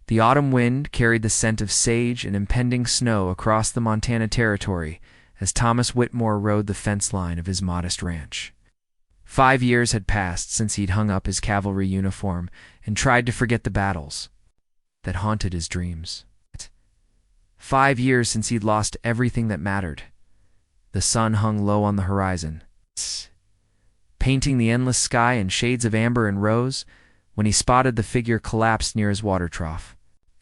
The autumn wind carried the scent of sage and impending snow across the Montana Territory as Thomas Whitmore rode the fence line of his modest ranch. 5 years had passed since he'd hung up his cavalry uniform and tried to forget the battles that haunted his dreams. 5 years since he'd lost everything that mattered. The sun hung low on the horizon, painting the endless sky in shades of amber and rose, when he spotted the figure collapsed near his water trough.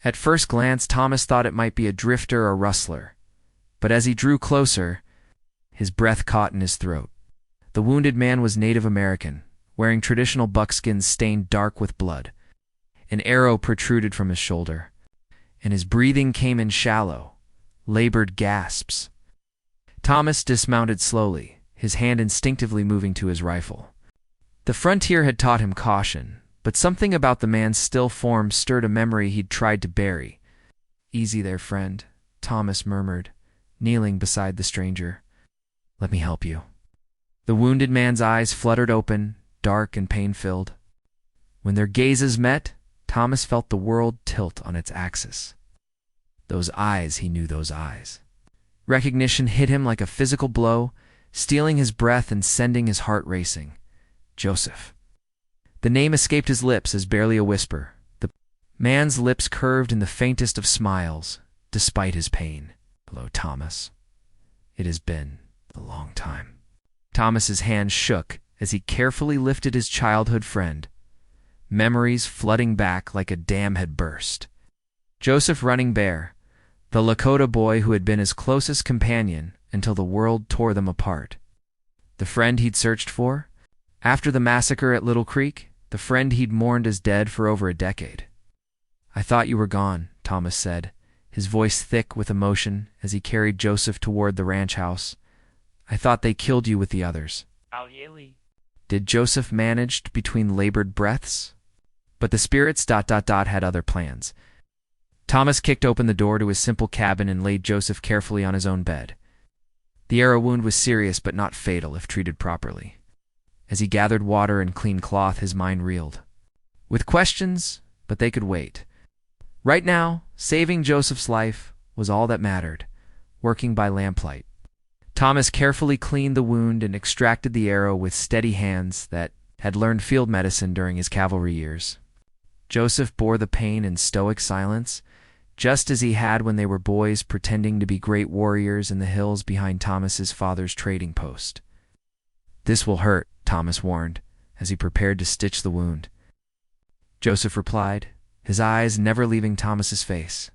At first glance, Thomas thought it might be a drifter or rustler, but as he drew closer, his breath caught in his throat. The wounded man was Native American, wearing traditional buckskins stained dark with blood. An arrow protruded from his shoulder, and his breathing came in shallow, labored gasps. Thomas dismounted slowly, his hand instinctively moving to his rifle. The frontier had taught him caution, but something about the man's still form stirred a memory he'd tried to bury. "Easy there, friend," Thomas murmured, kneeling beside the stranger. "Let me help you." The wounded man's eyes fluttered open, dark and pain-filled. When their gazes met, Thomas felt the world tilt on its axis. Those eyes, he knew those eyes. Recognition hit him like a physical blow, stealing his breath and sending his heart racing. Joseph. The name escaped his lips as barely a whisper. The man's lips curved in the faintest of smiles, despite his pain. "Hello, Thomas. It has been a long time." Thomas's hand shook as he carefully lifted his childhood friend, memories flooding back like a dam had burst. Joseph Running Bear, the Lakota boy who had been his closest companion until the world tore them apart. The friend he'd searched for? After the massacre at Little Creek, the friend he'd mourned as dead for over a decade. "I thought you were gone," Thomas said, his voice thick with emotion as he carried Joseph toward the ranch house. "I thought they killed you with the others." Did Joseph manage between labored breaths? But the spirits ... had other plans. Thomas kicked open the door to his simple cabin and laid Joseph carefully on his own bed. The arrow wound was serious but not fatal if treated properly. As he gathered water and clean cloth, his mind reeled. With questions, but they could wait. Right now, saving Joseph's life was all that mattered, working by lamplight. Thomas carefully cleaned the wound and extracted the arrow with steady hands that had learned field medicine during his cavalry years. Joseph bore the pain in stoic silence, just as he had when they were boys pretending to be great warriors in the hills behind Thomas's father's trading post. "This will hurt," Thomas warned, as he prepared to stitch the wound. Joseph replied, his eyes never leaving Thomas's face.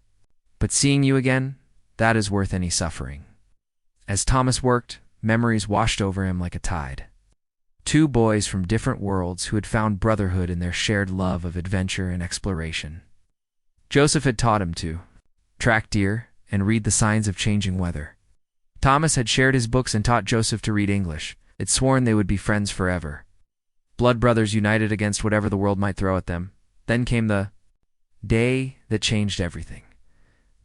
"But seeing you again, that is worth any suffering." As Thomas worked, memories washed over him like a tide. 2 boys from different worlds who had found brotherhood in their shared love of adventure and exploration. Joseph had taught him to track deer and read the signs of changing weather. Thomas had shared his books and taught Joseph to read English. They'd sworn they would be friends forever. Blood brothers united against whatever the world might throw at them. Then came the day that changed everything.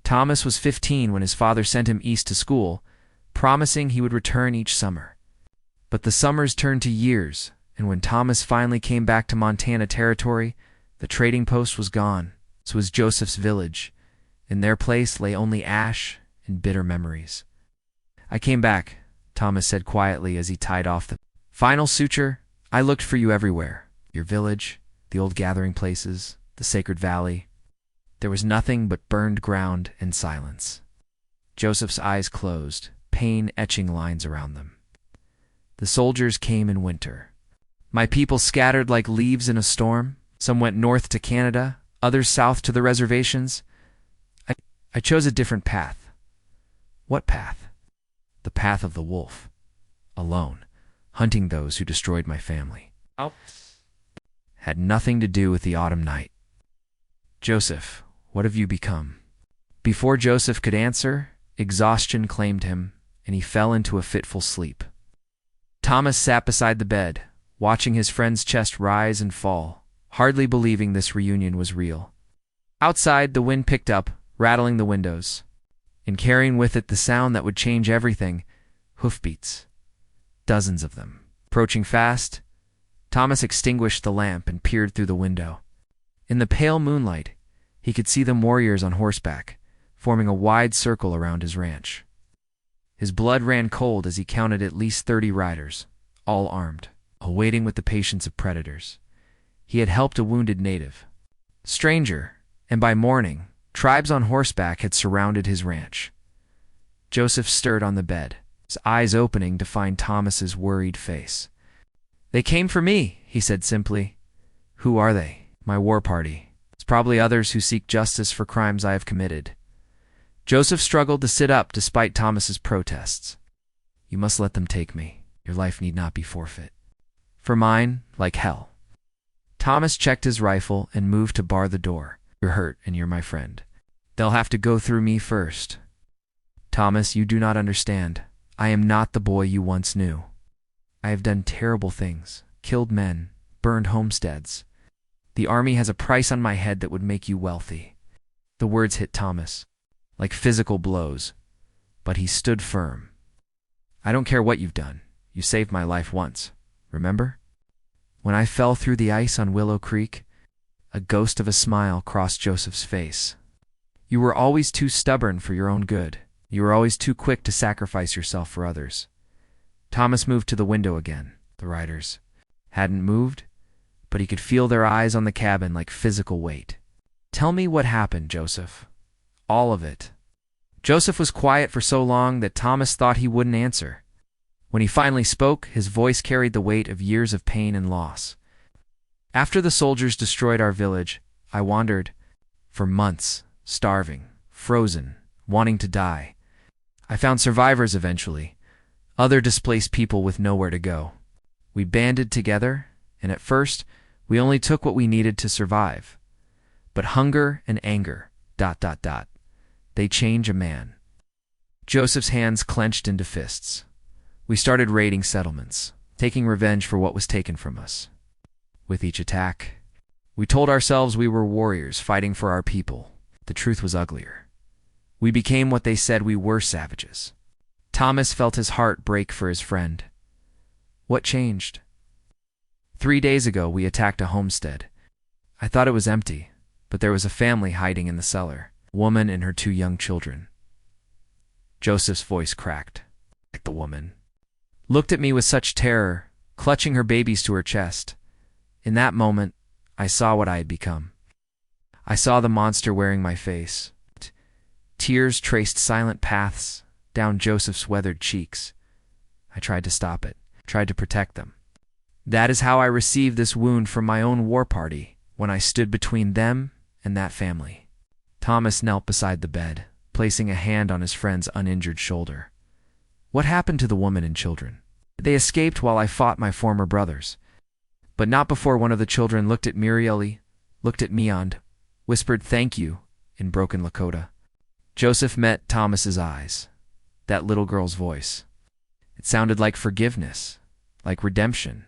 Thomas was 15 when his father sent him east to school, promising he would return each summer. But the summers turned to years, and when Thomas finally came back to Montana Territory, the trading post was gone. So was Joseph's village. In their place lay only ash and bitter memories. "I came back," Thomas said quietly as he tied off the final suture. "I looked for you everywhere. Your village, the old gathering places, the sacred valley. There was nothing but burned ground and silence." Joseph's eyes closed, pain etching lines around them. "The soldiers came in winter. My people scattered like leaves in a storm. Some went north to Canada, others south to the reservations. I chose a different path." "What path?" "The path of the wolf. Alone, hunting those who destroyed my family." Had nothing to do with the autumn night. "Joseph, what have you become?" Before Joseph could answer, exhaustion claimed him, and he fell into a fitful sleep. Thomas sat beside the bed, watching his friend's chest rise and fall, hardly believing this reunion was real. Outside, the wind picked up, rattling the windows, and carrying with it the sound that would change everything: hoofbeats. Dozens of them. Approaching fast, Thomas extinguished the lamp and peered through the window. In the pale moonlight, He could see them warriors on horseback, forming a wide circle around his ranch. His blood ran cold as he counted at least 30 riders, all armed, awaiting with the patience of predators. He had helped a wounded native. Stranger, and by morning, tribes on horseback had surrounded his ranch. Joseph stirred on the bed, his eyes opening to find Thomas's worried face. "They came for me," he said simply. "Who are they?" "My war party. It's probably others who seek justice for crimes I have committed." Joseph struggled to sit up despite Thomas's protests. "You must let them take me. Your life need not be forfeit." "For mine, like hell." Thomas checked his rifle and moved to bar the door. "You're hurt and you're my friend. They'll have to go through me first." "Thomas, you do not understand. I am not the boy you once knew. I have done terrible things, killed men, burned homesteads. The army has a price on my head that would make you wealthy." The words hit Thomas like physical blows, but he stood firm. "I don't care what you've done. You saved my life once. Remember? When I fell through the ice on Willow Creek?" A ghost of a smile crossed Joseph's face. "You were always too stubborn for your own good. You were always too quick to sacrifice yourself for others." Thomas moved to the window again. The riders hadn't moved, but he could feel their eyes on the cabin like physical weight. "Tell me what happened, Joseph. All of it." Joseph was quiet for so long that Thomas thought he wouldn't answer. When he finally spoke, his voice carried the weight of years of pain and loss. "After the soldiers destroyed our village, I wandered for months, starving, frozen, wanting to die. I found survivors eventually, other displaced people with nowhere to go. We banded together, and at first, we only took what we needed to survive. But hunger and anger, ... they change a man." Joseph's hands clenched into fists. "We started raiding settlements, taking revenge for what was taken from us. With each attack, we told ourselves we were warriors fighting for our people. The truth was uglier. We became what they said we were, savages." Thomas felt his heart break for his friend. "What changed?" 3 days ago, we attacked a homestead. I thought it was empty, but there was a family hiding in the cellar, a woman and her 2 young children." Joseph's voice cracked. The woman looked at me with such terror, clutching her babies to her chest. In that moment, I saw what I had become. I saw the monster wearing my face. Tears traced silent paths down Joseph's weathered cheeks. I tried to stop it, tried to protect them. That is how I received this wound from my own war party, when I stood between them and that family." Thomas knelt beside the bed, placing a hand on his friend's uninjured shoulder. "What happened to the woman and children?" "They escaped while I fought my former brothers. But not before one of the children looked at Mirieli, looked at me and whispered thank you in broken Lakota." Joseph met Thomas's eyes. That little girl's voice. It sounded like forgiveness, like redemption.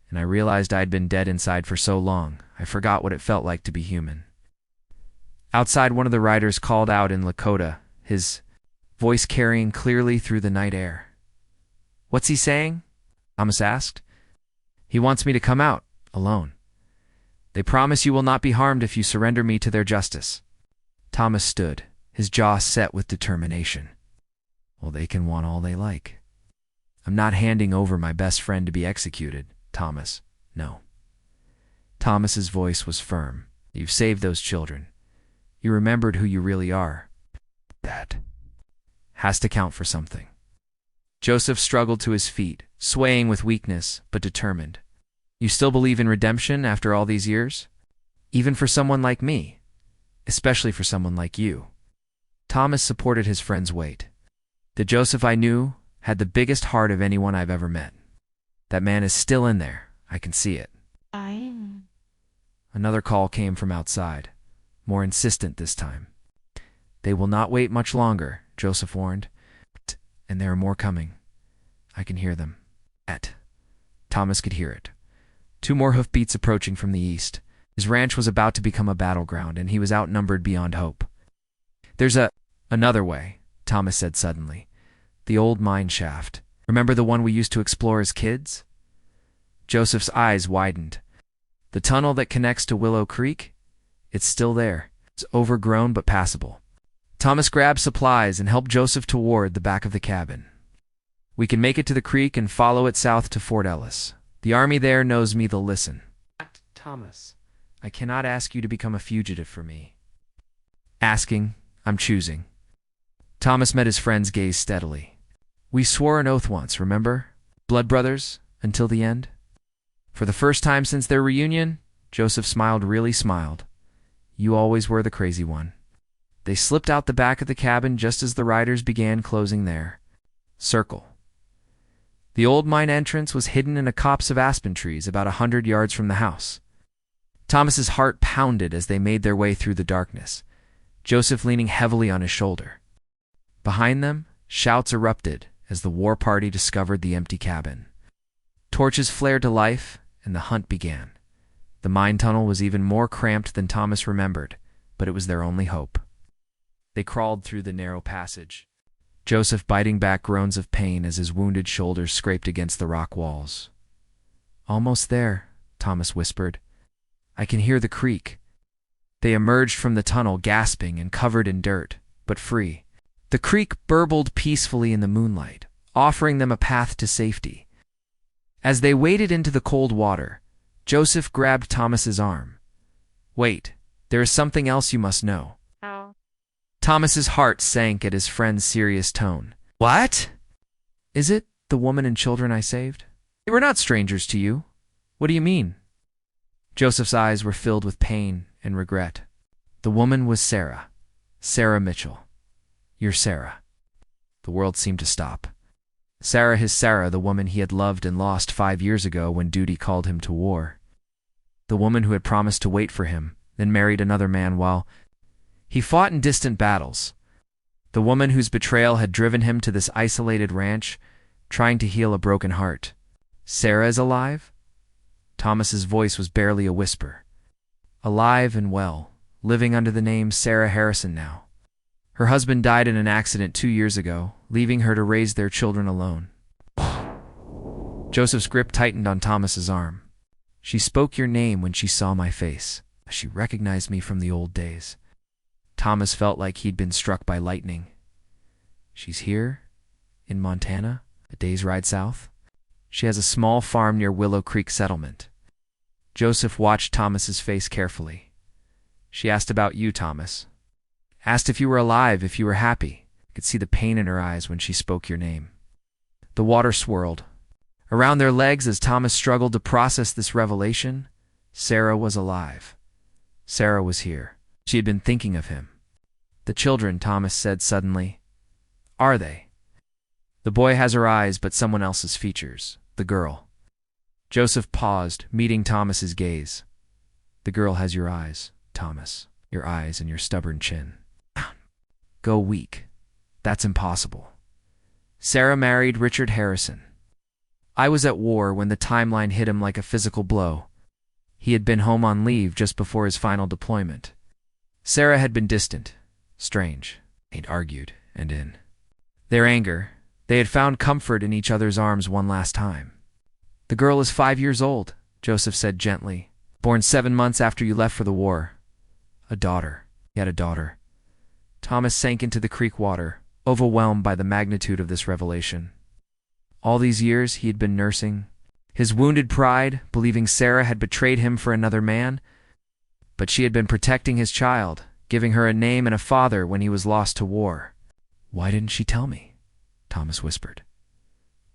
And I realized I'd been dead inside for so long, I forgot what it felt like to be human. Outside, one of the riders called out in Lakota, his voice carrying clearly through the night air. "What's he saying?" Thomas asked. "He wants me to come out, alone. They promise you will not be harmed if you surrender me to their justice." Thomas stood, his jaw set with determination. "Well, they can want all they like. I'm not handing over my best friend to be executed, Thomas. No." Thomas's voice was firm. "You've saved those children. You remembered who you really are. That has to count for something." Joseph struggled to his feet, swaying with weakness, but determined. "You still believe in redemption after all these years? Even for someone like me? Especially for someone like you?" Thomas supported his friend's weight. "The Joseph I knew had the biggest heart of anyone I've ever met. That man is still in there. I can see it." Another call came from outside, more insistent this time. "They will not wait much longer," Joseph warned. "And there are more coming. I can hear them." Thomas could hear it. 2 more hoofbeats approaching from the east. His ranch was about to become a battleground, and he was outnumbered beyond hope. "There's another way," Thomas said suddenly. "The old mine shaft. Remember the one we used to explore as kids?" Joseph's eyes widened. "The tunnel that connects to Willow Creek? It's still there. It's overgrown but passable. Thomas grabbed supplies and helped Joseph toward the back of the cabin. We can make it to the creek and follow it south to Fort Ellis. The army there knows me, they'll listen. Thomas, I cannot ask you to become a fugitive for me. Asking, I'm choosing. Thomas met his friend's gaze steadily. We swore an oath once, remember? Blood brothers, until the end? For the first time since their reunion, Joseph really smiled. You always were the crazy one. They slipped out the back of the cabin just as the riders began closing their circle. The old mine entrance was hidden in a copse of aspen trees about 100 yards from the house. Thomas's heart pounded as they made their way through the darkness, Joseph leaning heavily on his shoulder. Behind them, shouts erupted as the war party discovered the empty cabin. Torches flared to life, and the hunt began. The mine tunnel was even more cramped than Thomas remembered, but it was their only hope. They crawled through the narrow passage, Joseph biting back groans of pain as his wounded shoulders scraped against the rock walls. Almost there, Thomas whispered. I can hear the creek. They emerged from the tunnel gasping and covered in dirt, but free. The creek burbled peacefully in the moonlight, offering them a path to safety. As they waded into the cold water, Joseph grabbed Thomas's arm. Wait, there is something else you must know. Oh. Thomas's heart sank at his friend's serious tone. What? Is it the woman and children I saved? They were not strangers to you. What do you mean? Joseph's eyes were filled with pain and regret. The woman was Sarah. Sarah Mitchell. You're Sarah. The world seemed to stop. Sarah, his Sarah, the woman he had loved and lost 5 years ago when duty called him to war. The woman who had promised to wait for him, then married another man while he fought in distant battles. The woman whose betrayal had driven him to this isolated ranch, trying to heal a broken heart. Sarah is alive? Thomas's voice was barely a whisper. Alive and well, living under the name Sarah Harrison now. Her husband died in an accident 2 years ago, leaving her to raise their children alone. Joseph's grip tightened on Thomas's arm. She spoke your name when she saw my face. She recognized me from the old days. Thomas felt like he'd been struck by lightning. She's here, in Montana, a day's ride south. She has a small farm near Willow Creek Settlement. Joseph watched Thomas's face carefully. She asked about you, Thomas. Asked if you were alive, if you were happy. I could see the pain in her eyes when she spoke your name. The water swirled around their legs as Thomas struggled to process this revelation. Sarah was alive. Sarah was here. She had been thinking of him. The children, Thomas said suddenly. Are they? The boy has her eyes, but someone else's features. The girl. Joseph paused, meeting Thomas's gaze. The girl has your eyes, Thomas. Your eyes and your stubborn chin. Go weak. That's impossible. Sarah married Richard Harrison. I was at war when the timeline hit him like a physical blow. He had been home on leave just before his final deployment. Sarah had been distant, strange, they'd argued, and in their anger, they had found comfort in each other's arms one last time. The girl is 5 years old, Joseph said gently, born 7 months after you left for the war. A daughter. He had a daughter. Thomas sank into the creek water, overwhelmed by the magnitude of this revelation. All these years he had been nursing his wounded pride, believing Sarah had betrayed him for another man, but she had been protecting his child, giving her a name and a father when he was lost to war. Why didn't she tell me? Thomas whispered.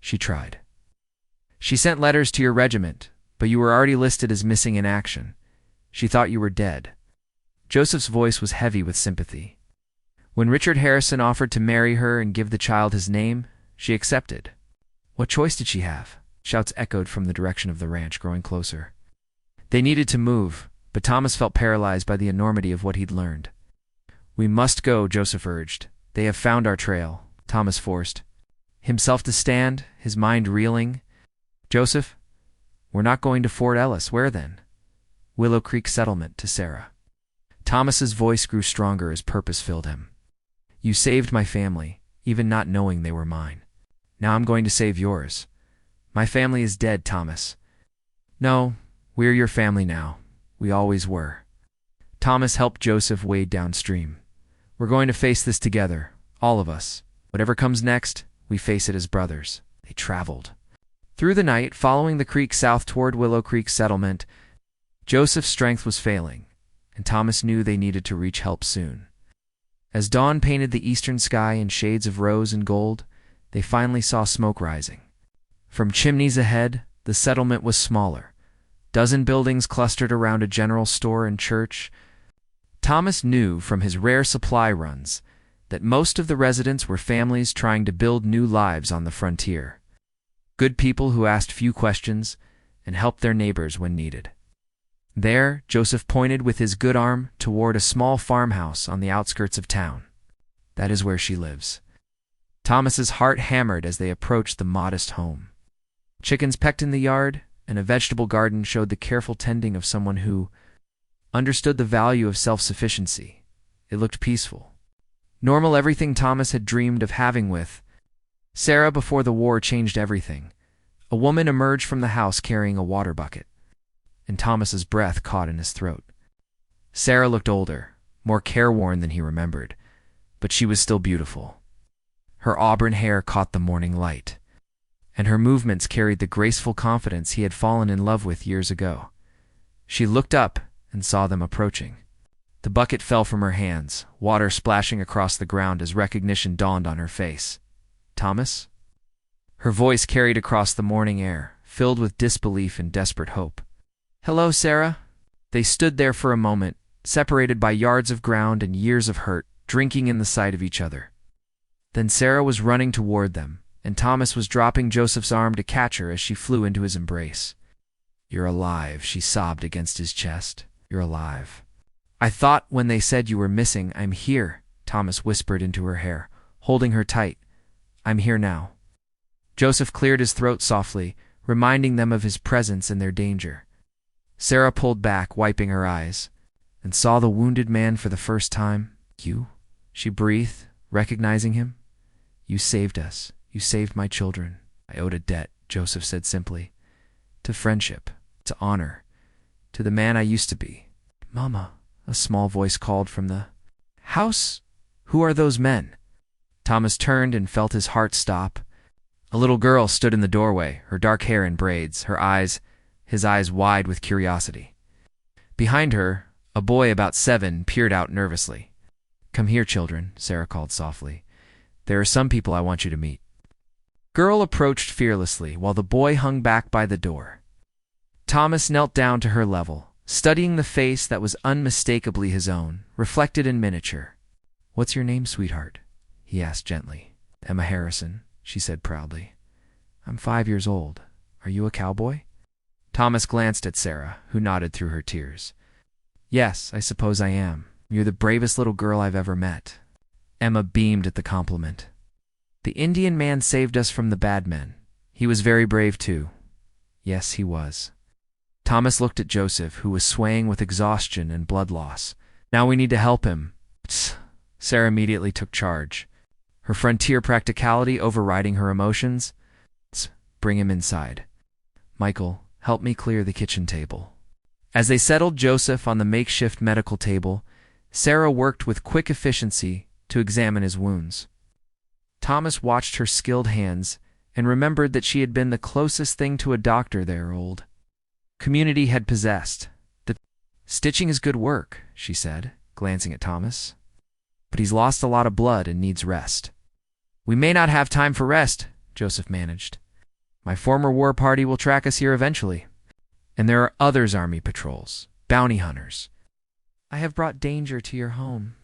She tried. She sent letters to your regiment, but you were already listed as missing in action. She thought you were dead. Joseph's voice was heavy with sympathy. When Richard Harrison offered to marry her and give the child his name, she accepted. What choice did she have? Shouts echoed from the direction of the ranch, growing closer. They needed to move, but Thomas felt paralyzed by the enormity of what he'd learned. We must go, Joseph urged. They have found our trail, Thomas forced himself to stand, his mind reeling. Joseph, we're not going to Fort Ellis. Where then? Willow Creek Settlement, to Sarah. Thomas's voice grew stronger as purpose filled him. You saved my family, even not knowing they were mine. Now I'm going to save yours. My family is dead, Thomas. No, we're your family now. We always were. Thomas helped Joseph wade downstream. We're going to face this together, all of us. Whatever comes next, we face it as brothers. They traveled. Through the night, following the creek south toward Willow Creek settlement, Joseph's strength was failing, and Thomas knew they needed to reach help soon. As dawn painted the eastern sky in shades of rose and gold, they finally saw smoke rising. From chimneys ahead, the settlement was smaller. Dozen buildings clustered around a general store and church. Thomas knew from his rare supply runs that most of the residents were families trying to build new lives on the frontier. Good people who asked few questions and helped their neighbors when needed. There, Joseph pointed with his good arm toward a small farmhouse on the outskirts of town. That is where she lives. Thomas's heart hammered as they approached the modest home. Chickens pecked in the yard, and a vegetable garden showed the careful tending of someone who understood the value of self-sufficiency. It looked peaceful. Normal, everything Thomas had dreamed of having with Sarah before the war changed everything. A woman emerged from the house carrying a water bucket, and Thomas's breath caught in his throat. Sarah looked older, more careworn than he remembered, but she was still beautiful. Her auburn hair caught the morning light, and her movements carried the graceful confidence he had fallen in love with years ago. She looked up and saw them approaching. The bucket fell from her hands, water splashing across the ground as recognition dawned on her face. "Thomas?" Her voice carried across the morning air, filled with disbelief and desperate hope. "Hello, Sarah." They stood there for a moment, separated by yards of ground and years of hurt, drinking in the sight of each other. Then Sarah was running toward them, and Thomas was dropping Joseph's arm to catch her as she flew into his embrace. "You're alive," she sobbed against his chest. "You're alive." "I thought when they said you were missing, I'm here," Thomas whispered into her hair, holding her tight. "I'm here now." Joseph cleared his throat softly, reminding them of his presence and their danger. Sarah pulled back, wiping her eyes, and saw the wounded man for the first time. "You?" she breathed, recognizing him. "You saved us. You saved my children." "I owed a debt," Joseph said simply. "To friendship, to honor, to the man I used to be." "Mama," a small voice called from the house. "Who are those men?" Thomas turned and felt his heart stop. A little girl stood in the doorway, her dark hair in braids, his eyes wide with curiosity. Behind her, a boy about 7 peered out nervously. "Come here, children," Sarah called softly. "There are some people I want you to meet." Girl approached fearlessly, while the boy hung back by the door. Thomas knelt down to her level, studying the face that was unmistakably his own, reflected in miniature. "What's your name, sweetheart?" he asked gently. "Emma Harrison," she said proudly. "I'm 5 years old. Are you a cowboy?" Thomas glanced at Sarah, who nodded through her tears. "Yes, I suppose I am. You're the bravest little girl I've ever met." Emma beamed at the compliment. "The Indian man saved us from the bad men. He was very brave too." "Yes, he was." Thomas looked at Joseph, who was swaying with exhaustion and blood loss. "Now we need to help him." Psst. Sarah immediately took charge, her frontier practicality overriding her emotions. "Psst. Bring him inside. Michael, help me clear the kitchen table." As they settled Joseph on the makeshift medical table, Sarah worked with quick efficiency to examine his wounds. Thomas watched her skilled hands and remembered that she had been the closest thing to a doctor their old community had possessed. "The stitching is good work," she said, glancing at Thomas. "But he's lost a lot of blood and needs rest." "We may not have time for rest," Joseph managed. "My former war party will track us here eventually. And there are others Army patrols, bounty hunters. I have brought danger to your home."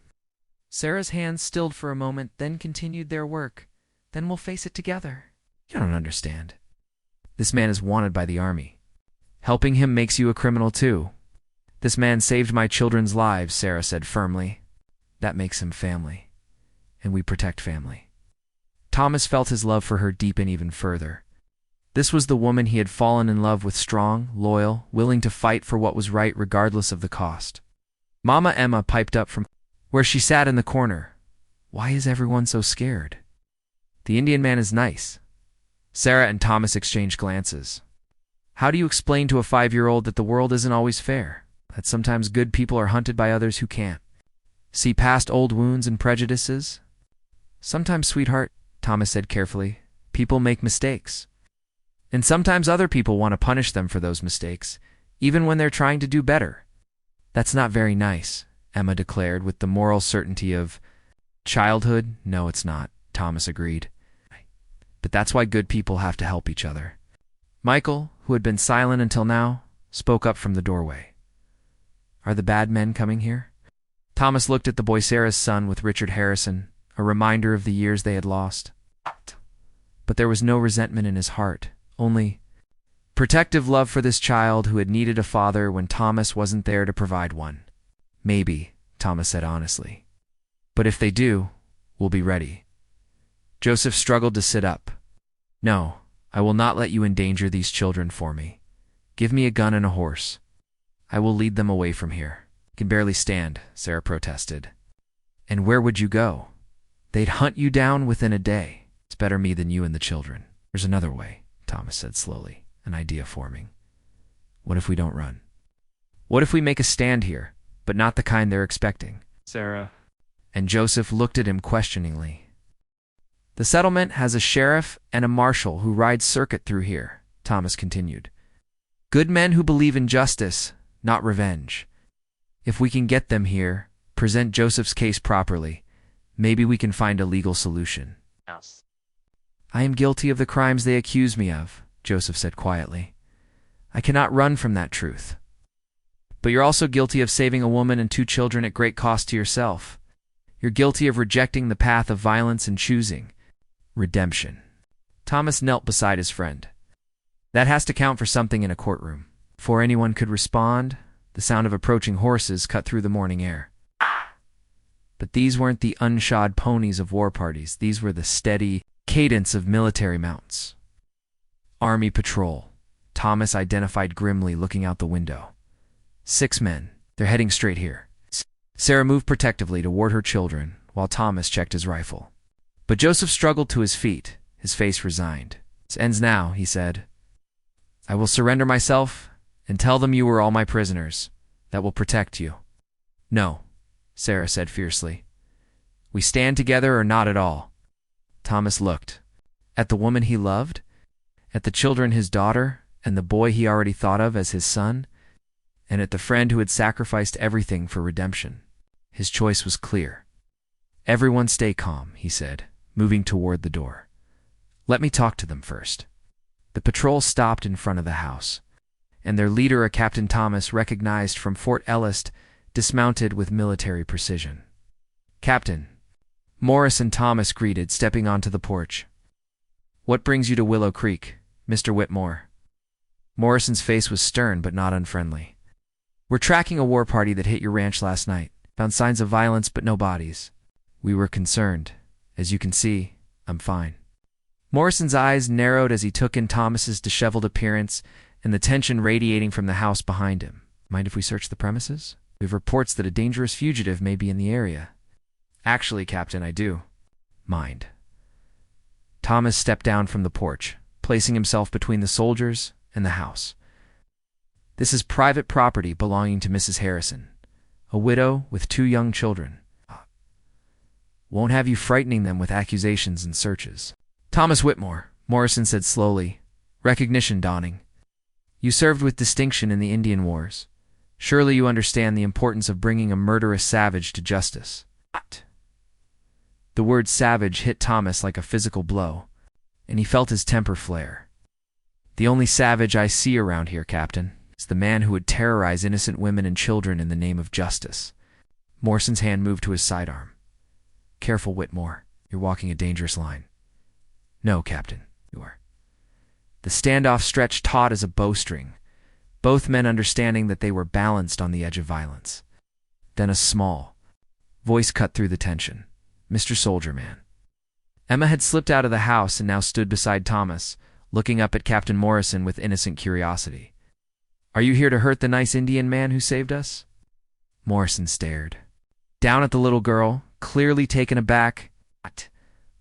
Sarah's hands stilled for a moment, then continued their work. "Then we'll face it together." "You don't understand. This man is wanted by the Army. Helping him makes you a criminal too." "This man saved my children's lives," Sarah said firmly. "That makes him family. And we protect family." Thomas felt his love for her deepen even further. This was the woman he had fallen in love with, strong, loyal, willing to fight for what was right regardless of the cost. Mama Emma piped up from where she sat in the corner. "Why is everyone so scared?" "The Indian man is nice." Sarah and Thomas exchanged glances. "How do you explain to a 5-year-old that the world isn't always fair?" that sometimes good people are hunted by others who can't see past old wounds and prejudices? Sometimes, sweetheart, Thomas said carefully, people make mistakes. And sometimes other people want to punish them for those mistakes, even when they're trying to do better. That's not very nice, Emma declared with the moral certainty of childhood. No, it's not, Thomas agreed. But that's why good people have to help each other. Michael, who had been silent until now, spoke up from the doorway. Are the bad men coming here? Thomas looked at the Boisera's son with Richard Harrison, a reminder of the years they had lost. But there was no resentment in his heart, only protective love for this child who had needed a father when Thomas wasn't there to provide one. Maybe, Thomas said honestly. But if they do, we'll be ready. Joseph struggled to sit up. No, I will not let you endanger these children for me. Give me a gun and a horse. I will lead them away from here. I can barely stand, Sarah protested. And where would you go? They'd hunt you down within a day. It's better me than you and the children. There's another way, Thomas said slowly, an idea forming. What if we don't run? What if we make a stand here, but not the kind they're expecting? Sarah. And Joseph looked at him questioningly. The settlement has a sheriff and a marshal who ride circuit through here, Thomas continued. Good men who believe in justice, not revenge. If we can get them here, present Joseph's case properly, maybe we can find a legal solution. Yes. I am guilty of the crimes they accuse me of, Joseph said quietly. I cannot run from that truth. But you're also guilty of saving a woman and 2 children at great cost to yourself. You're guilty of rejecting the path of violence and choosing redemption. Thomas knelt beside his friend. That has to count for something in a courtroom. Before anyone could respond, the sound of approaching horses cut through the morning air. But these weren't the unshod ponies of war parties. These were the steady cadence of military mounts. Army patrol, Thomas identified grimly looking out the window. 6 men. They're heading straight here. Sarah moved protectively toward her children, while Thomas checked his rifle. But Joseph struggled to his feet, his face resigned. This ends now, he said. I will surrender myself and tell them you were all my prisoners. That will protect you. No, Sarah said fiercely. We stand together or not at all. Thomas looked. At the woman he loved? At the children his daughter and the boy he already thought of as his son? And at the friend who had sacrificed everything for redemption? His choice was clear. Everyone stay calm, he said, moving toward the door. Let me talk to them first. The patrol stopped in front of the house, and their leader, a Captain Thomas, recognized from Fort Ellis, dismounted with military precision. Captain, Morris and Thomas greeted, stepping onto the porch. What brings you to Willow Creek, Mr. Whitmore? Morrison's face was stern but not unfriendly. We're tracking a war party that hit your ranch last night. Found signs of violence but no bodies. We were concerned. As you can see, I'm fine. Morrison's eyes narrowed as he took in Thomas's disheveled appearance and the tension radiating from the house behind him. Mind if we search the premises? We have reports that a dangerous fugitive may be in the area. Actually, Captain, I do. Mind. Thomas stepped down from the porch, placing himself between the soldiers and the house. This is private property belonging to Mrs. Harrison, a widow with 2 young children. Won't have you frightening them with accusations and searches. Thomas Whitmore, Morrison said slowly, recognition dawning. You served with distinction in the Indian Wars. Surely you understand the importance of bringing a murderous savage to justice. The word savage hit Thomas like a physical blow, and he felt his temper flare. The only savage I see around here, Captain, is the man who would terrorize innocent women and children in the name of justice. Morrison's hand moved to his sidearm. Careful, Whitmore. You're walking a dangerous line. No, Captain, you are. The standoff stretched taut as a bowstring, both men understanding that they were balanced on the edge of violence. Then a small voice cut through the tension. Mr. Soldier Man. Emma had slipped out of the house and now stood beside Thomas, looking up at Captain Morrison with innocent curiosity. Are you here to hurt the nice Indian man who saved us? Morrison stared. Down at the little girl, clearly taken aback.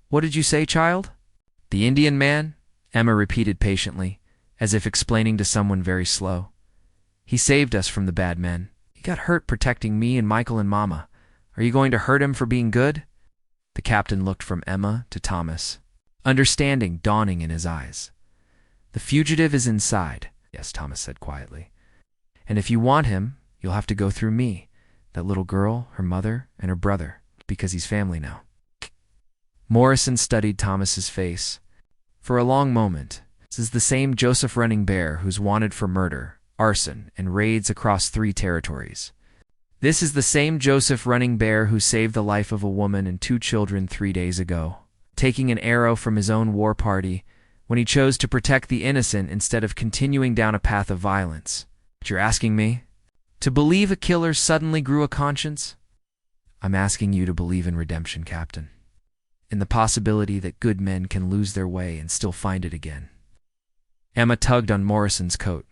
What did you say, child? The Indian man? Emma repeated patiently, as if explaining to someone very slow. He saved us from the bad men. got hurt protecting me and Michael and Mama. Are you going to hurt him for being good?" The captain looked from Emma to Thomas, understanding dawning in his eyes. "The fugitive is inside," "Yes," Thomas said quietly. "And if you want him, you'll have to go through me, that little girl, her mother, and her brother, because he's family now." Morrison studied Thomas's face. For a long moment, "This is the same Joseph Running Bear who's wanted for murder, arson, and raids across 3 territories. This is the same Joseph Running Bear who saved the life of a woman and 2 children 3 days ago, taking an arrow from his own war party when he chose to protect the innocent instead of continuing down a path of violence. But you're asking me to believe a killer suddenly grew a conscience?" "I'm asking you to believe in redemption, Captain, in the possibility that good men can lose their way and still find it again." Emma tugged on Morrison's coat.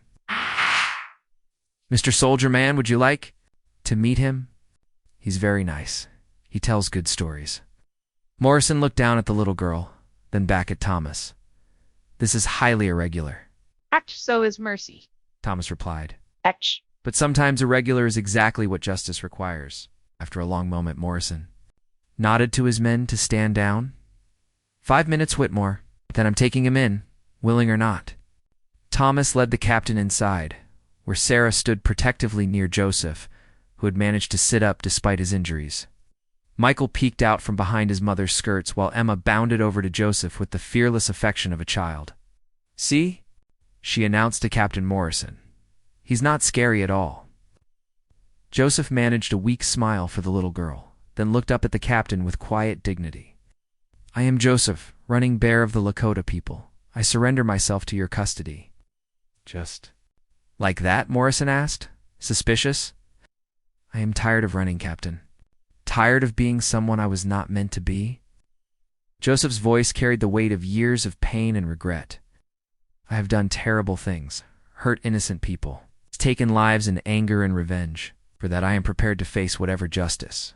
"Mr. Soldier Man, would you like to meet him? He's very nice. He tells good stories." Morrison looked down at the little girl, then back at Thomas. "This is highly irregular." So is mercy," Thomas replied. Act. "But sometimes irregular is exactly what justice requires." After a long moment, Morrison nodded to his men to stand down. "5 minutes, Whitmore. Then I'm taking him in, willing or not." Thomas led the captain inside, where Sarah stood protectively near Joseph, who had managed to sit up despite his injuries. Michael peeked out from behind his mother's skirts while Emma bounded over to Joseph with the fearless affection of a child. "See?" she announced to Captain Morrison. "He's not scary at all." Joseph managed a weak smile for the little girl, then looked up at the captain with quiet dignity. "I am Joseph, Running Bear of the Lakota people. I surrender myself to your custody." "Just like that?" Morrison asked, suspicious. "I am tired of running, Captain. Tired of being someone I was not meant to be." Joseph's voice carried the weight of years of pain and regret. "I have done terrible things, hurt innocent people, taken lives in anger and revenge. For that I am prepared to face whatever justice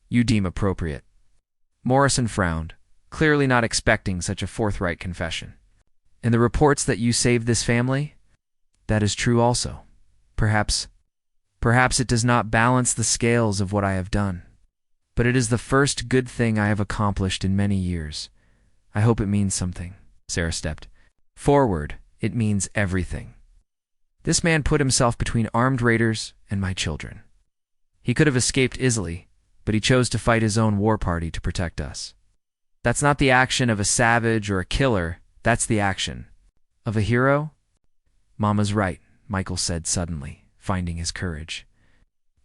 you deem appropriate." Morrison frowned, clearly not expecting such a forthright confession. "And the reports that you saved this family? That is true also. Perhaps it does not balance the scales of what I have done. But it is the first good thing I have accomplished in many years. I hope it means something." Sarah stepped forward. "It means everything. This man put himself between armed raiders and my children. He could have escaped easily, but he chose to fight his own war party to protect us. That's not the action of a savage or a killer. That's the action of a hero." "Mama's right," Michael said suddenly, finding his courage.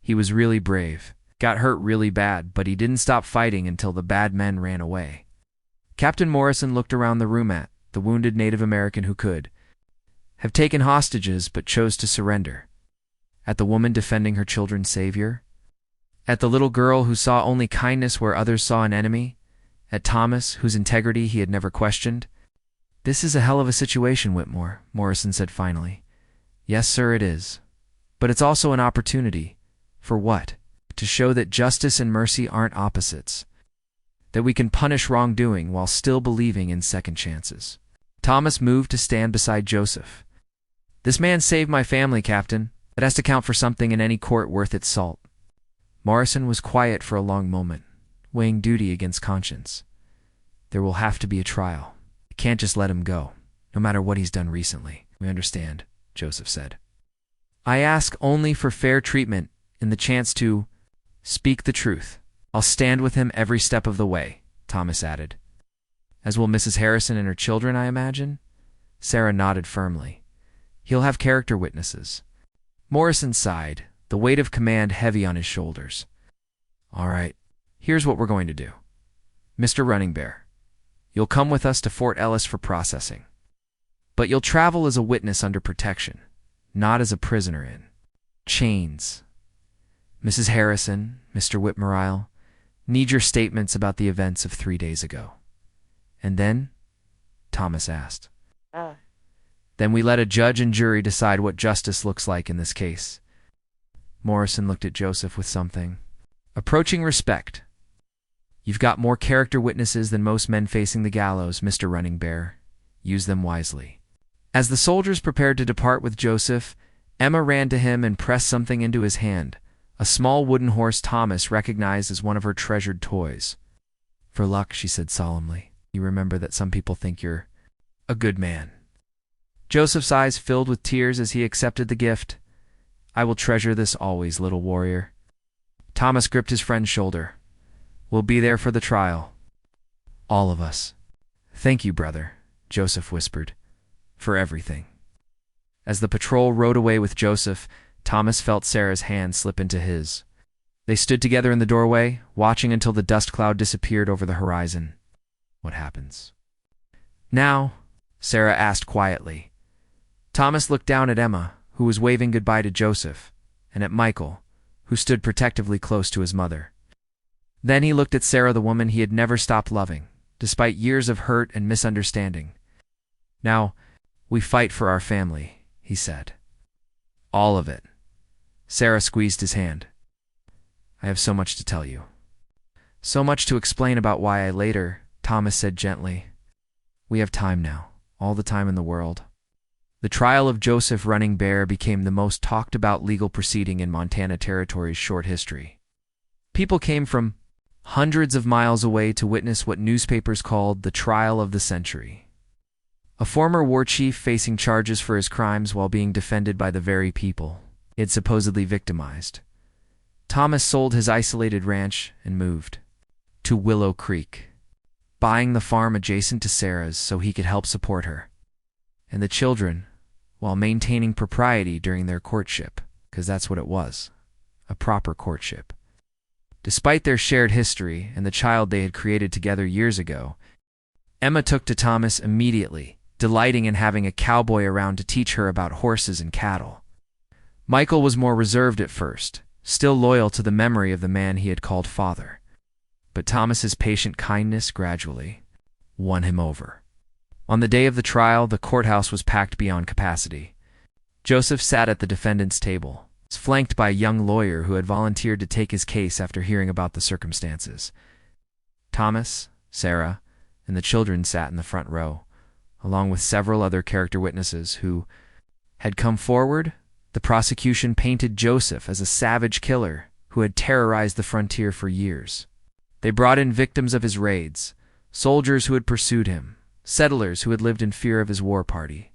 "He was really brave, got hurt really bad, but he didn't stop fighting until the bad men ran away." Captain Morrison looked around the room at the wounded Native American who could have taken hostages but chose to surrender, at the woman defending her children's savior, at the little girl who saw only kindness where others saw an enemy, at Thomas, whose integrity he had never questioned. "This is a hell of a situation, Whitmore," Morrison said finally. "Yes, sir, it is. But it's also an opportunity. For what? To show that justice and mercy aren't opposites. That we can punish wrongdoing while still believing in second chances." Thomas moved to stand beside Joseph. "This man saved my family, Captain. It has to count for something in any court worth its salt." Morrison was quiet for a long moment, weighing duty against conscience. "There will have to be a trial. I can't just let him go, no matter what he's done recently." "We understand," Joseph said. "I ask only for fair treatment and the chance to speak the truth. I'll stand with him every step of the way," Thomas added. "As will Mrs. Harrison and her children, I imagine?" Sarah nodded firmly. "He'll have character witnesses." Morrison sighed, the weight of command heavy on his shoulders. "All right, here's what we're going to do. Mr. Running Bear, you'll come with us to Fort Ellis for processing. But you'll travel as a witness under protection, not as a prisoner in chains. Mrs. Harrison, Mr. Whitmore, need your statements about the events of 3 days ago." "And then?" Thomas asked. "Then we let a judge and jury decide what justice looks like in this case." Morrison looked at Joseph with something approaching respect. "You've got more character witnesses than most men facing the gallows, Mr. Running Bear. Use them wisely." As the soldiers prepared to depart with Joseph, Emma ran to him and pressed something into his hand, a small wooden horse Thomas recognized as one of her treasured toys. "For luck," she said solemnly. "You remember that some people think you're a good man." Joseph's eyes filled with tears as he accepted the gift. "I will treasure this always, little warrior." Thomas gripped his friend's shoulder. "We'll be there for the trial. All of us." "Thank you, brother," Joseph whispered, "for everything." As the patrol rode away with Joseph, Thomas felt Sarah's hand slip into his. They stood together in the doorway, watching until the dust cloud disappeared over the horizon. "What happens now?" Sarah asked quietly. Thomas looked down at Emma, who was waving goodbye to Joseph, and at Michael, who stood protectively close to his mother. Then he looked at Sarah, the woman he had never stopped loving, despite years of hurt and misunderstanding. "Now, we fight for our family," he said. "All of it." Sarah squeezed his hand. "I have so much to tell you. So much to explain about why I later," Thomas said gently. "We have time now, all the time in the world." The trial of Joseph Running Bear became the most talked about legal proceeding in Montana Territory's short history. People came from hundreds of miles away to witness what newspapers called the trial of the century. A former war chief facing charges for his crimes while being defended by the very people he had supposedly victimized. Thomas sold his isolated ranch and moved to Willow Creek, buying the farm adjacent to Sarah's so he could help support her and the children while maintaining propriety during their courtship, because that's what it was, a proper courtship. Despite their shared history and the child they had created together years ago, Emma took to Thomas immediately, delighting in having a cowboy around to teach her about horses and cattle. Michael was more reserved at first, still loyal to the memory of the man he had called father. But Thomas's patient kindness gradually won him over. On the day of the trial, the courthouse was packed beyond capacity. Joseph sat at the defendant's table, flanked by a young lawyer who had volunteered to take his case after hearing about the circumstances. Thomas, Sarah, and the children sat in the front row, along with several other character witnesses who had come forward. The prosecution painted Joseph as a savage killer who had terrorized the frontier for years. They brought in victims of his raids, soldiers who had pursued him, settlers who had lived in fear of his war party.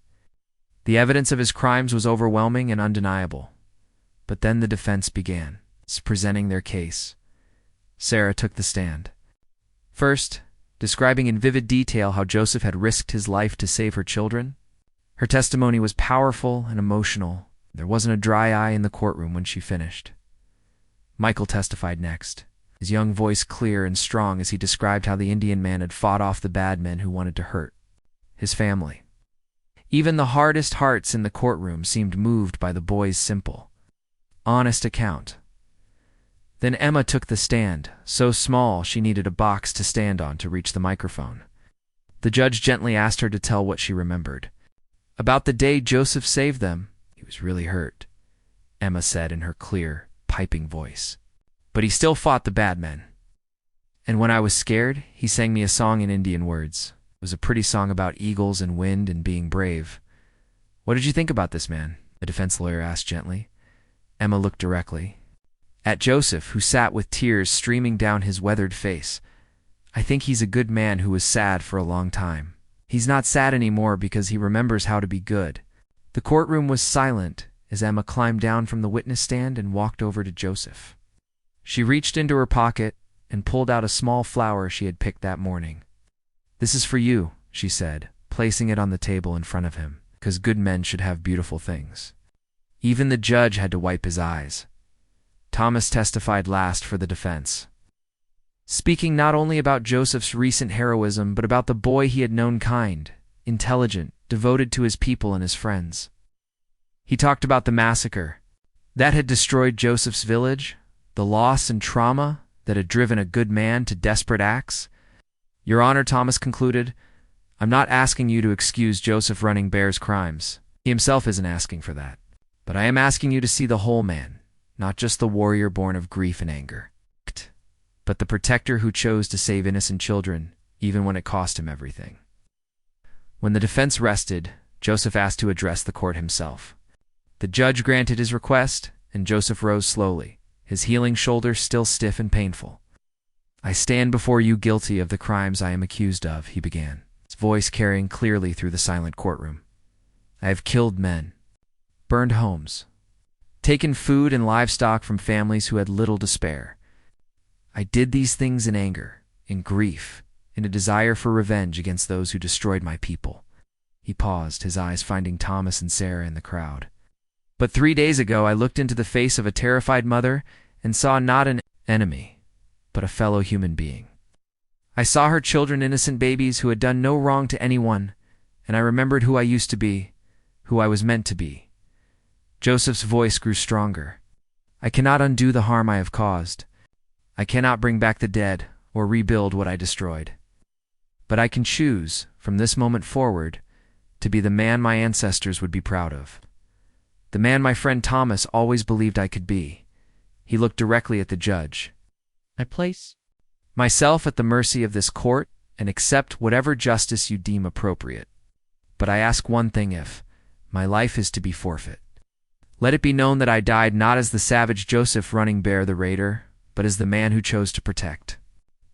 The evidence of his crimes was overwhelming and undeniable. But then the defense began, presenting their case. Sarah took the stand. First, describing in vivid detail how Joseph had risked his life to save her children. Her testimony was powerful and emotional. There wasn't a dry eye in the courtroom when she finished. Michael testified next, his young voice clear and strong as he described how the Indian man had fought off the bad men who wanted to hurt his family. Even the hardest hearts in the courtroom seemed moved by the boy's simple, honest account. Then Emma took the stand, so small she needed a box to stand on to reach the microphone. The judge gently asked her to tell what she remembered. About the day Joseph saved them. "He was really hurt," Emma said in her clear, piping voice. "But he still fought the bad men. And when I was scared, he sang me a song in Indian words. It was a pretty song about eagles and wind and being brave." "What did you think about this man?" the defense lawyer asked gently. Emma looked directly at Joseph, who sat with tears streaming down his weathered face. "I think he's a good man who was sad for a long time. He's not sad anymore because he remembers how to be good." The courtroom was silent as Emma climbed down from the witness stand and walked over to Joseph. She reached into her pocket and pulled out a small flower she had picked that morning. "This is for you," she said, placing it on the table in front of him, because good men should have beautiful things. Even the judge had to wipe his eyes. Thomas testified last for the defense, speaking not only about Joseph's recent heroism, but about the boy he had known, kind, intelligent, devoted to his people and his friends. He talked about the massacre that had destroyed Joseph's village, the loss and trauma that had driven a good man to desperate acts. "Your Honor," Thomas concluded, "I'm not asking you to excuse Joseph Running Bear's crimes. He himself isn't asking for that. But I am asking you to see the whole man, not just the warrior born of grief and anger, but the protector who chose to save innocent children, even when it cost him everything." When the defense rested, Joseph asked to address the court himself. The judge granted his request, and Joseph rose slowly, his healing shoulder still stiff and painful. "I stand before you guilty of the crimes I am accused of," he began, his voice carrying clearly through the silent courtroom. "I have killed men, burned homes, taken food and livestock from families who had little to spare. I did these things in anger, in grief, in a desire for revenge against those who destroyed my people." He paused, his eyes finding Thomas and Sarah in the crowd. "But 3 days ago I looked into the face of a terrified mother and saw not an enemy, but a fellow human being. I saw her children, innocent babies who had done no wrong to anyone, and I remembered who I used to be, who I was meant to be." Joseph's voice grew stronger. "I cannot undo the harm I have caused. I cannot bring back the dead or rebuild what I destroyed. But I can choose, from this moment forward, to be the man my ancestors would be proud of. The man my friend Thomas always believed I could be." He looked directly at the judge. "I place myself at the mercy of this court and accept whatever justice you deem appropriate. But I ask one thing: if my life is to be forfeit, let it be known that I died not as the savage Joseph Running Bear the raider, but as the man who chose to protect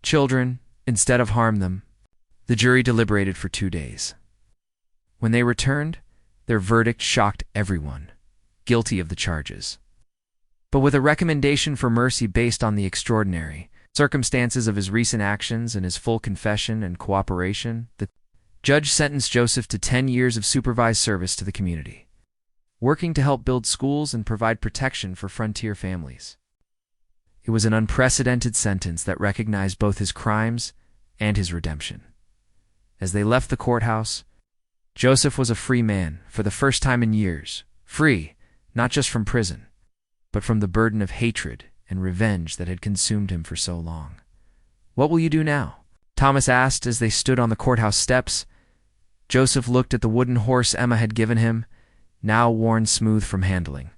children instead of harm them." The jury deliberated for 2 days. When they returned, their verdict shocked everyone: guilty of the charges, but with a recommendation for mercy based on the extraordinary circumstances of his recent actions and his full confession and cooperation. The judge sentenced Joseph to 10 years of supervised service to the community, working to help build schools and provide protection for frontier families. It was an unprecedented sentence that recognized both his crimes and his redemption. As they left the courthouse, Joseph was a free man for the first time in years, free not just from prison, but from the burden of hatred and revenge that had consumed him for so long. "What will you do now?" Thomas asked as they stood on the courthouse steps. Joseph looked at the wooden horse Emma had given him, now worn smooth from handling.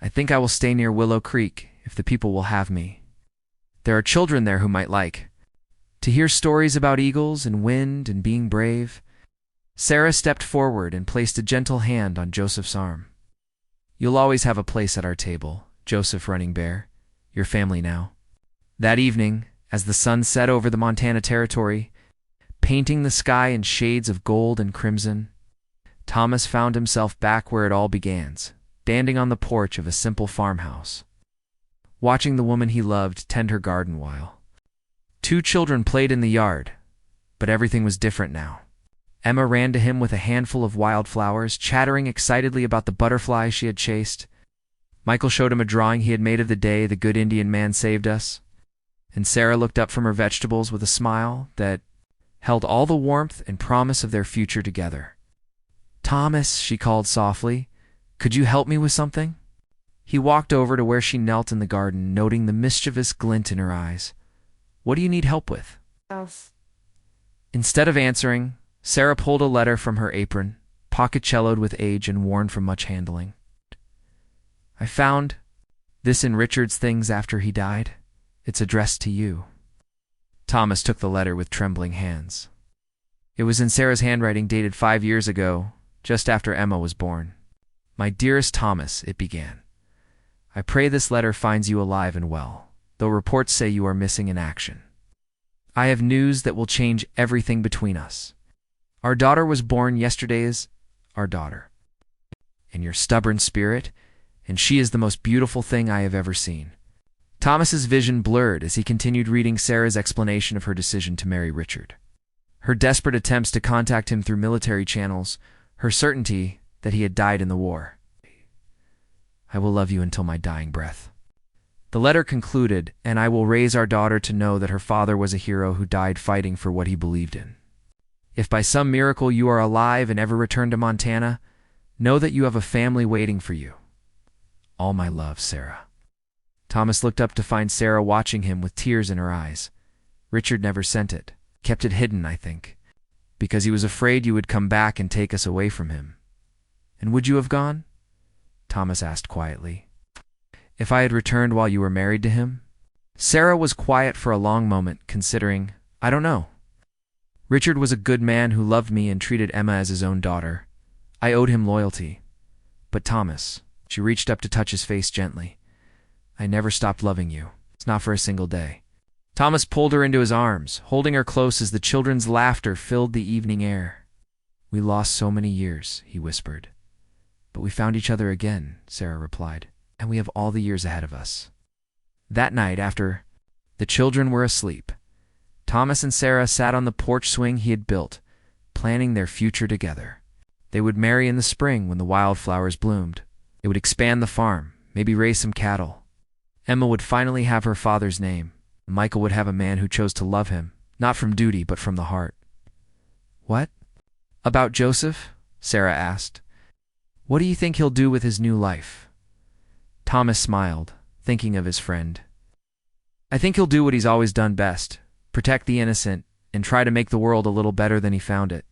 "I think I will stay near Willow Creek, if the people will have me. There are children there who might like to hear stories about eagles and wind and being brave." Sarah stepped forward and placed a gentle hand on Joseph's arm. "You'll always have a place at our table, Joseph Running Bear, your family now." That evening, as the sun set over the Montana Territory, painting the sky in shades of gold and crimson, Thomas found himself back where it all began, standing on the porch of a simple farmhouse, watching the woman he loved tend her garden while 2 children played in the yard. But everything was different now. Emma ran to him with a handful of wildflowers, chattering excitedly about the butterflies she had chased. Michael showed him a drawing he had made of the day the good Indian man saved us, and Sarah looked up from her vegetables with a smile that held all the warmth and promise of their future together. "Thomas," she called softly, "could you help me with something?" He walked over to where she knelt in the garden, noting the mischievous glint in her eyes. "What do you need help with?" Instead of answering, Sarah pulled a letter from her apron, pocket-celloed with age and worn from much handling. "I found this in Richard's things after he died. It's addressed to you." Thomas took the letter with trembling hands. It was in Sarah's handwriting, dated 5 years ago, just after Emma was born. "My dearest Thomas," it began, "I pray this letter finds you alive and well, though reports say you are missing in action. I have news that will change everything between us. Our daughter was born yesterday as our daughter, in your stubborn spirit, and she is the most beautiful thing I have ever seen." Thomas's vision blurred as he continued reading Sarah's explanation of her decision to marry Richard, her desperate attempts to contact him through military channels, her certainty that he had died in the war. "I will love you until my dying breath." The letter concluded, "And I will raise our daughter to know that her father was a hero who died fighting for what he believed in. If by some miracle you are alive and ever return to Montana, know that you have a family waiting for you. All my love, Sarah." Thomas looked up to find Sarah watching him with tears in her eyes. "Richard never sent it. Kept it hidden, I think, because he was afraid you would come back and take us away from him." "And would you have gone?" Thomas asked quietly. "If I had returned while you were married to him?" Sarah was quiet for a long moment, considering. "I don't know. Richard was a good man who loved me and treated Emma as his own daughter. I owed him loyalty. But Thomas, she reached up to touch his face gently. I never stopped loving you. It's not for a single day. Thomas pulled her into his arms, holding her close as the children's laughter filled the evening air. We lost so many years, he whispered. But we found each other again, Sarah replied, and we have all the years ahead of us. That night, after the children were asleep, Thomas and Sarah sat on the porch swing he had built, planning their future together. They would marry in the spring when the wildflowers bloomed. They would expand the farm, maybe raise some cattle. Emma would finally have her father's name. Michael would have a man who chose to love him, not from duty but from the heart. What? About Joseph? Sarah asked. What do you think he'll do with his new life? Thomas smiled, thinking of his friend. I think he'll do what he's always done best, protect the innocent, and try to make the world a little better than he found it.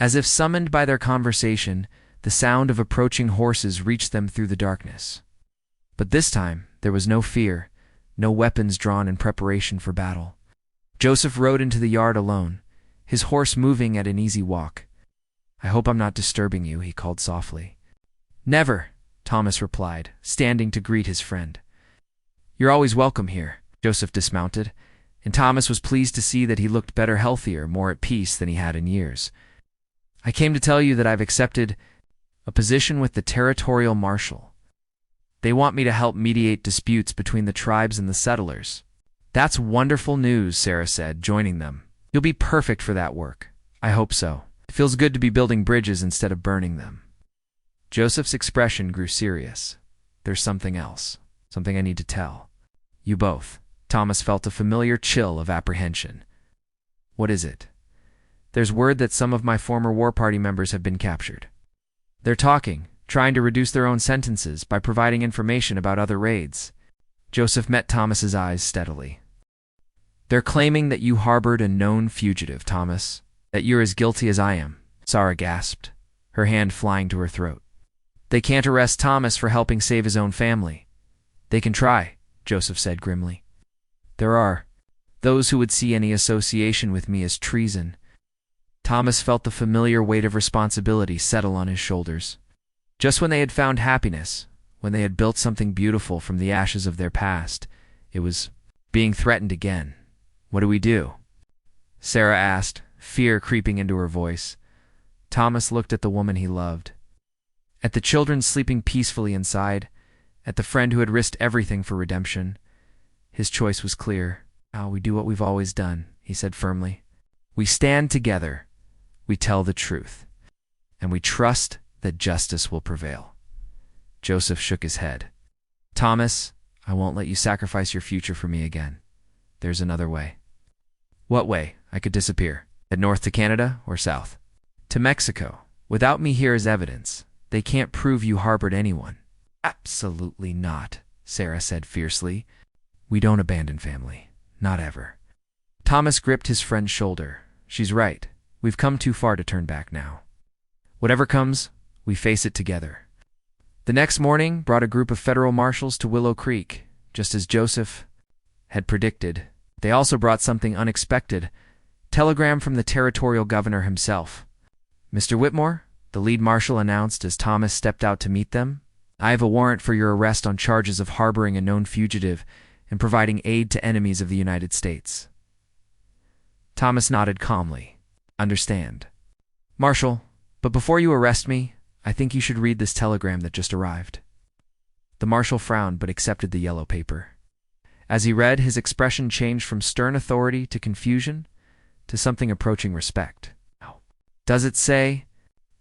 As if summoned by their conversation, the sound of approaching horses reached them through the darkness. But this time, there was no fear, no weapons drawn in preparation for battle. Joseph rode into the yard alone, his horse moving at an easy walk. I hope I'm not disturbing you, he called softly. Never, Thomas replied, standing to greet his friend. You're always welcome here. Joseph dismounted, and Thomas was pleased to see that he looked better, healthier, more at peace than he had in years. I came to tell you that I've accepted a position with the territorial marshal. They want me to help mediate disputes between the tribes and the settlers. That's wonderful news, Sarah said, joining them. You'll be perfect for that work. I hope so. It feels good to be building bridges instead of burning them. Joseph's expression grew serious. There's something else, something I need to tell. You both. Thomas felt a familiar chill of apprehension. What is it? There's word that some of my former war party members have been captured. They're talking, trying to reduce their own sentences by providing information about other raids. Joseph met Thomas's eyes steadily. They're claiming that you harbored a known fugitive, Thomas, that you're as guilty as I am, Sarah gasped, her hand flying to her throat. They can't arrest Thomas for helping save his own family. They can try, Joseph said grimly. There are those who would see any association with me as treason. Thomas felt the familiar weight of responsibility settle on his shoulders. Just when they had found happiness, when they had built something beautiful from the ashes of their past, it was being threatened again. What do we do? Sarah asked, fear creeping into her voice. Thomas looked at the woman he loved, at the children sleeping peacefully inside, at the friend who had risked everything for redemption. His choice was clear. We do what we've always done, he said firmly. We stand together, we tell the truth, and we trust that justice will prevail. Joseph shook his head. Thomas, I won't let you sacrifice your future for me again. There's another way. What way? I could disappear. Head north to Canada or south? To Mexico. Without me here as evidence, they can't prove you harbored anyone. Absolutely not, Sarah said fiercely. We don't abandon family. Not ever. Thomas gripped his friend's shoulder. She's right. We've come too far to turn back now. Whatever comes, we face it together. The next morning brought a group of federal marshals to Willow Creek, just as Joseph had predicted. They also brought something unexpected, telegram from the territorial governor himself. Mr. Whitmore, the lead marshal announced as Thomas stepped out to meet them, I have a warrant for your arrest on charges of harboring a known fugitive and providing aid to enemies of the United States. Thomas nodded calmly. Understand. Marshal, but before you arrest me, I think you should read this telegram that just arrived. The marshal frowned but accepted the yellow paper. As he read, his expression changed from stern authority to confusion to something approaching respect. Does it say?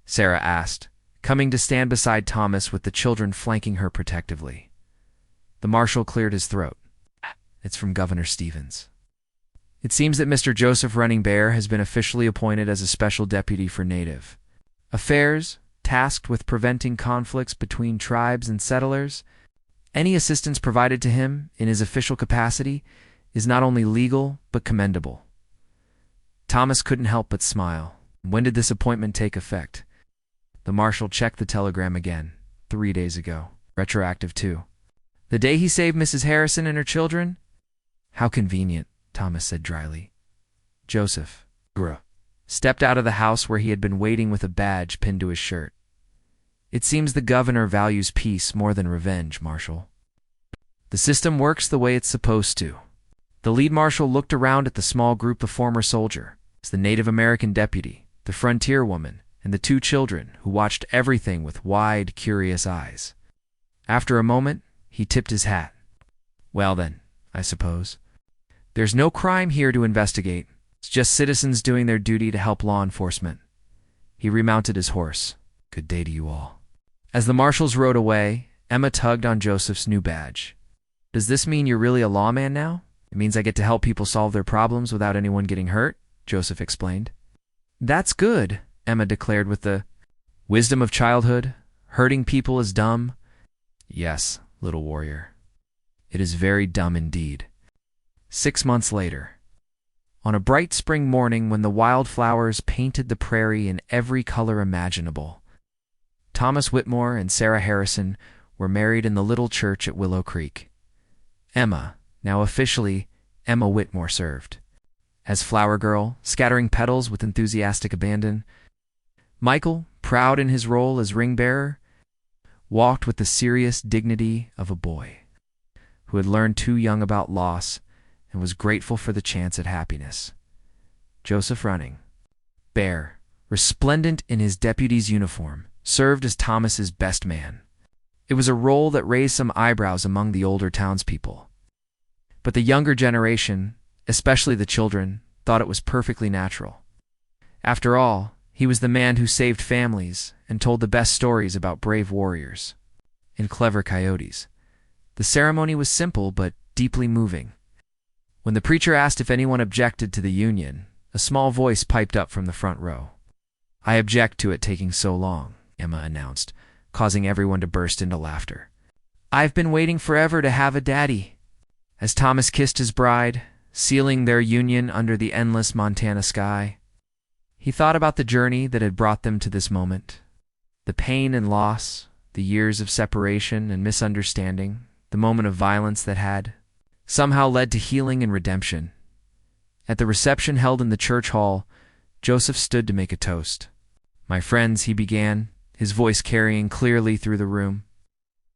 Sarah asked, coming to stand beside Thomas with the children flanking her protectively. The marshal cleared his throat. It's from Governor Stevens. It seems that Mr. Joseph Running Bear has been officially appointed as a special deputy for Native Affairs, tasked with preventing conflicts between tribes and settlers. Any assistance provided to him in his official capacity is not only legal but commendable. Thomas couldn't help but smile. When did this appointment take effect? The marshal checked the telegram again. 3 days ago. Retroactive too. The day he saved Mrs. Harrison and her children? How convenient, Thomas said dryly. Joseph stepped out of the house where he had been waiting with a badge pinned to his shirt. It seems the governor values peace more than revenge, Marshal. The system works the way it's supposed to. The lead marshal looked around at the small group of former soldiers, the Native American deputy, the frontier woman, and the two children who watched everything with wide, curious eyes. After a moment, he tipped his hat. Well then, I suppose. There's no crime here to investigate. It's just citizens doing their duty to help law enforcement. He remounted his horse. Good day to you all. As the marshals rode away, Emma tugged on Joseph's new badge. Does this mean you're really a lawman now? It means I get to help people solve their problems without anyone getting hurt, Joseph explained. That's good, Emma declared with the wisdom of childhood. Hurting people is dumb. Yes, little warrior. It is very dumb indeed. 6 months later. On a bright spring morning when the wildflowers painted the prairie in every color imaginable, Thomas Whitmore and Sarah Harrison were married in the little church at Willow Creek. Emma, now officially Emma Whitmore, served as flower girl, scattering petals with enthusiastic abandon. Michael, proud in his role as ring bearer, walked with the serious dignity of a boy who had learned too young about loss and was grateful for the chance at happiness. Joseph Running, bare, resplendent in his deputy's uniform, served as Thomas's best man. It was a role that raised some eyebrows among the older townspeople. But the younger generation, especially the children, thought it was perfectly natural. After all, he was the man who saved families and told the best stories about brave warriors and clever coyotes. The ceremony was simple but deeply moving. When the preacher asked if anyone objected to the union, a small voice piped up from the front row. I object to it taking so long, Emma announced, causing everyone to burst into laughter. I've been waiting forever to have a daddy. As Thomas kissed his bride, sealing their union under the endless Montana sky, he thought about the journey that had brought them to this moment. The pain and loss, the years of separation and misunderstanding, the moment of violence that had somehow led to healing and redemption. At the reception held in the church hall, Joseph stood to make a toast. My friends, he began, his voice carrying clearly through the room.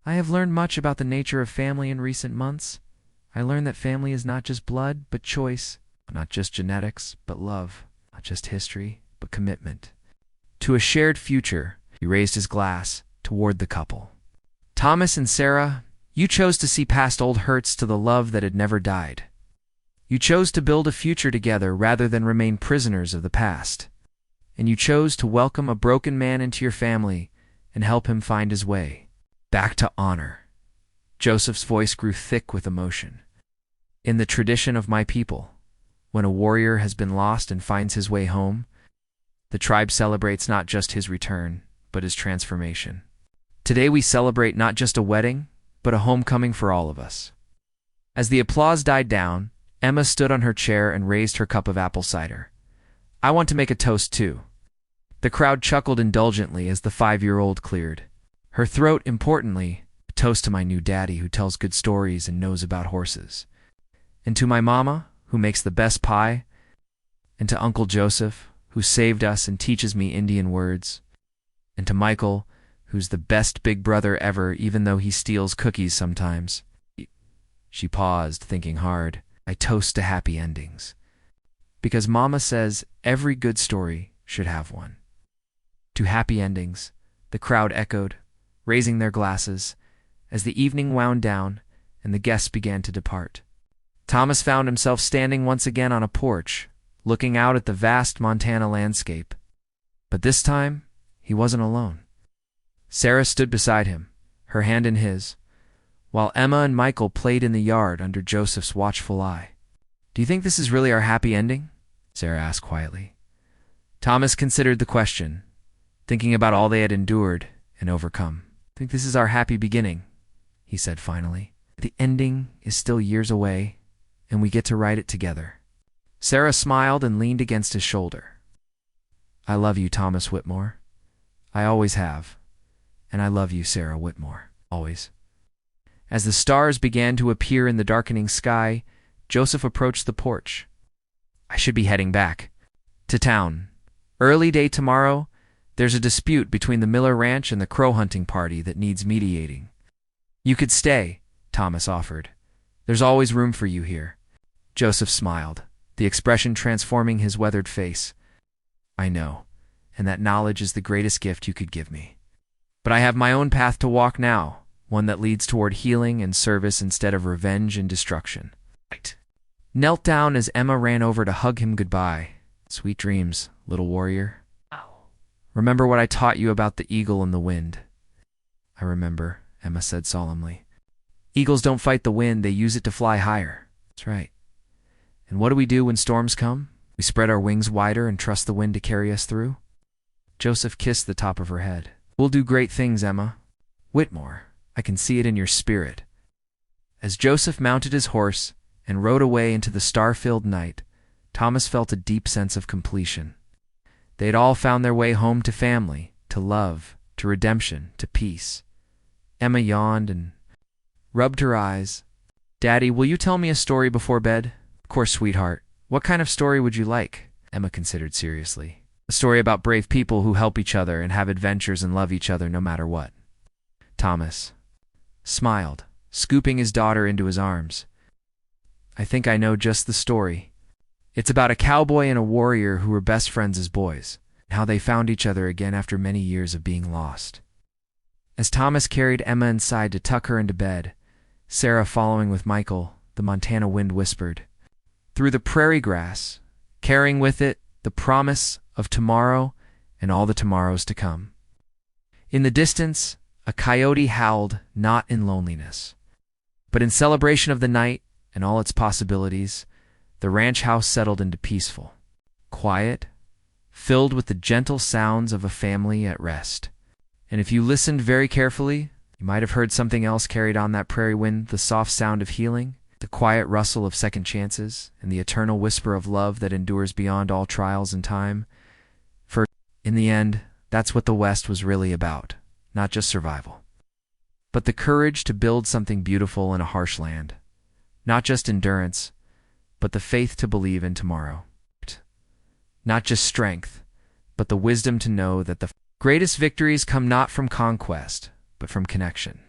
I have learned much about the nature of family in recent months. I learned that family is not just blood, but choice, not just genetics, but love, not just history, but commitment. To a shared future, he raised his glass toward the couple. Thomas and Sarah, you chose to see past old hurts to the love that had never died. You chose to build a future together rather than remain prisoners of the past. And you chose to welcome a broken man into your family and help him find his way back to honor. Joseph's voice grew thick with emotion. In the tradition of my people, when a warrior has been lost and finds his way home, the tribe celebrates not just his return, but his transformation. Today we celebrate not just a wedding, but a homecoming for all of us. As the applause died down, Emma stood on her chair and raised her cup of apple cider. I want to make a toast too. The crowd chuckled indulgently as the 5-year-old cleared. Her throat, importantly, a toast to my new daddy who tells good stories and knows about horses. And to my mama, who makes the best pie. And to Uncle Joseph, who saved us and teaches me Indian words. And to Michael, who's the best big brother ever even though he steals cookies sometimes. She paused, thinking hard. I toast to happy endings. Because Mama says every good story should have one. To happy endings, the crowd echoed, raising their glasses, as the evening wound down and the guests began to depart. Thomas found himself standing once again on a porch, looking out at the vast Montana landscape. But this time, he wasn't alone. Sarah stood beside him, her hand in his, while Emma and Michael played in the yard under Joseph's watchful eye. Do you think this is really our happy ending? Sarah asked quietly. Thomas considered the question, thinking about all they had endured and overcome. I think this is our happy beginning, he said finally. The ending is still years away, and we get to write it together. Sarah smiled and leaned against his shoulder. I love you, Thomas Whitmore. I always have. And I love you, Sarah Whitmore, always. As the stars began to appear in the darkening sky, Joseph approached the porch. I should be heading back to town. Early day tomorrow, There's a dispute between the Miller Ranch and the crow hunting party that needs mediating. You could stay, Thomas offered. There's always room for you here. Joseph smiled, the expression transforming his weathered face. I know, and that knowledge is the greatest gift you could give me. But I have my own path to walk now, one that leads toward healing and service instead of revenge and destruction. Knelt down as Emma ran over to hug him goodbye. Sweet dreams, little warrior. Remember what I taught you about the eagle and the wind? I remember, Emma said solemnly. Eagles don't fight the wind, they use it to fly higher. That's right. And what do we do when storms come? We spread our wings wider and trust the wind to carry us through? Joseph kissed the top of her head. We'll do great things, Emma. Whitmore, I can see it in your spirit. As Joseph mounted his horse and rode away into the star-filled night, Thomas felt a deep sense of completion. They had all found their way home to family, to love, to redemption, to peace. Emma yawned and rubbed her eyes. Daddy, will you tell me a story before bed? Of course, sweetheart. What kind of story would you like? Emma considered seriously. A story about brave people who help each other and have adventures and love each other no matter what. Thomas smiled, scooping his daughter into his arms. I think I know just the story. It's about a cowboy and a warrior who were best friends as boys, and how they found each other again after many years of being lost. As Thomas carried Emma inside to tuck her into bed, Sarah following with Michael, the Montana wind whispered, through the prairie grass, carrying with it the promise of tomorrow and all the tomorrows to come. In the distance, a coyote howled, not in loneliness, but in celebration of the night and all its possibilities. The ranch house settled into peaceful, quiet, filled with the gentle sounds of a family at rest. And if you listened very carefully, you might have heard something else carried on that prairie wind, the soft sound of healing, the quiet rustle of second chances, and the eternal whisper of love that endures beyond all trials and time. For, in the end, that's what the West was really about, not just survival, but the courage to build something beautiful in a harsh land. Not just endurance, but the faith to believe in tomorrow. Not just strength, but the wisdom to know that the greatest victories come not from conquest, but from connection.